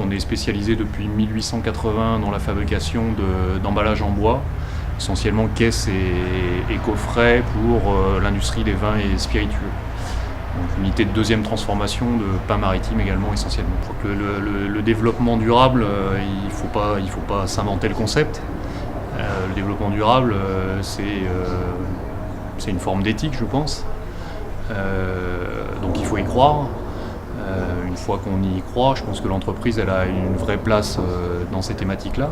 on est spécialisé depuis 1880 dans la fabrication d'emballages en bois, essentiellement caisses et coffrets pour l'industrie des vins et spiritueux. Donc unité de deuxième transformation de pain maritime également essentiellement. Le développement durable, il faut pas s'inventer le concept. Le développement durable, c'est une forme d'éthique, je pense. Donc il faut y croire. Une fois qu'on y croit, je pense que l'entreprise elle a une vraie place dans ces thématiques-là.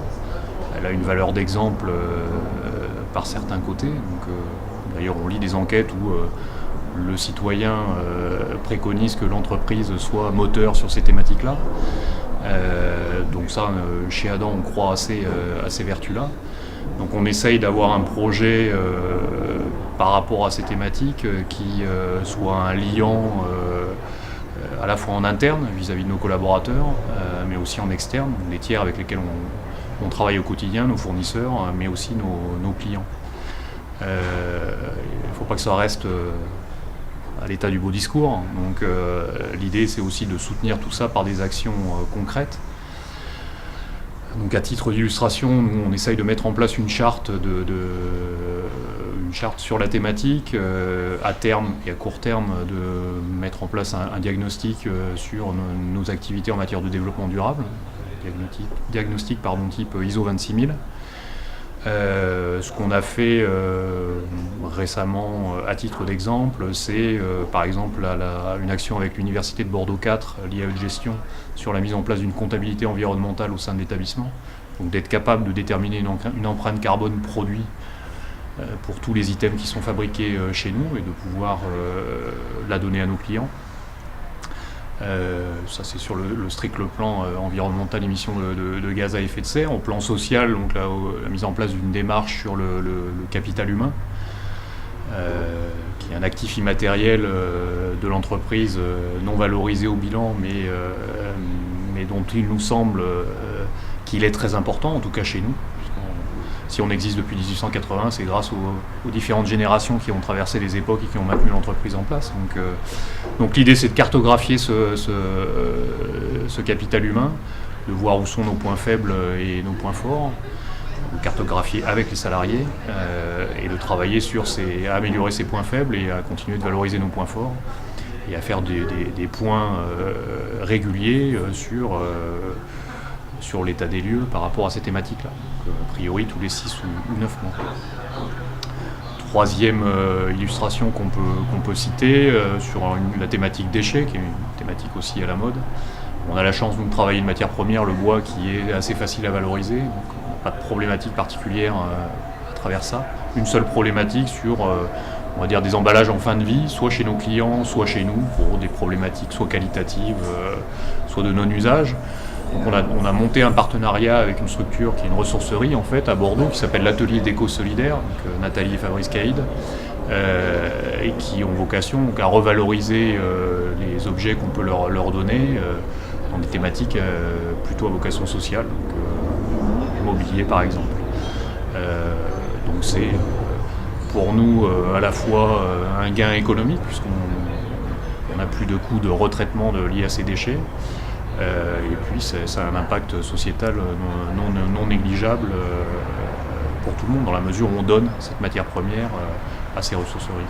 Elle a une valeur d'exemple par certains côtés. D'ailleurs, on lit des enquêtes où le citoyen préconise que l'entreprise soit moteur sur ces thématiques-là. Donc ça, chez Adam, on croit à ces vertus-là. Donc on essaye d'avoir un projet par rapport à ces thématiques qui soit un liant à la fois en interne vis-à-vis de nos collaborateurs, mais aussi en externe, des tiers avec lesquels on travaille au quotidien, nos fournisseurs, mais aussi nos clients. Il ne faut pas que ça reste à l'état du beau discours. Donc l'idée c'est aussi de soutenir tout ça par des actions concrètes. Donc à titre d'illustration, nous on essaye de mettre en place une charte sur la thématique, à terme et à court terme de mettre en place un diagnostic sur nos activités en matière de développement durable, diagnostic type ISO 26000. Ce qu'on a fait récemment, à titre d'exemple, c'est par exemple une action avec l'Université de Bordeaux 4 liée à une gestion sur la mise en place d'une comptabilité environnementale au sein de l'établissement. Donc d'être capable de déterminer une empreinte carbone produit pour tous les items qui sont fabriqués chez nous et de pouvoir la donner à nos clients. Ça c'est sur le strict plan environnemental, émissions de gaz à effet de serre. Au plan social, donc la mise en place d'une démarche sur le capital humain, qui est un actif immatériel de l'entreprise non valorisé au bilan, mais dont il nous semble qu'il est très important, en tout cas chez nous. Si on existe depuis 1880, c'est grâce aux différentes générations qui ont traversé les époques et qui ont maintenu l'entreprise en place. Donc l'idée c'est de cartographier ce capital humain, de voir où sont nos points faibles et nos points forts, de cartographier avec les salariés et de travailler à améliorer ces points faibles et à continuer de valoriser nos points forts et à faire des points réguliers sur l'état des lieux par rapport à ces thématiques-là. Donc, a priori tous les 6 ou 9 mois. Troisième illustration qu'on peut citer sur la thématique déchets, qui est une thématique aussi à la mode. On a la chance de travailler une matière première, le bois, qui est assez facile à valoriser, donc pas de problématique particulière à travers ça. Une seule problématique sur on va dire des emballages en fin de vie, soit chez nos clients, soit chez nous, pour des problématiques soit qualitatives, soit de non-usage. Donc on a monté un partenariat avec une structure qui est une ressourcerie en fait à Bordeaux qui s'appelle l'Atelier d'Éco Solidaire, donc Nathalie et Fabrice Caïd, et qui ont vocation donc, à revaloriser les objets qu'on peut leur donner dans des thématiques plutôt à vocation sociale, donc immobilier par exemple. Donc c'est pour nous à la fois un gain économique puisqu'on n'a plus de coûts de retraitement liés à ces déchets. Et puis ça a un impact sociétal non négligeable pour tout le monde, dans la mesure où on donne cette matière première à ces ressourceries.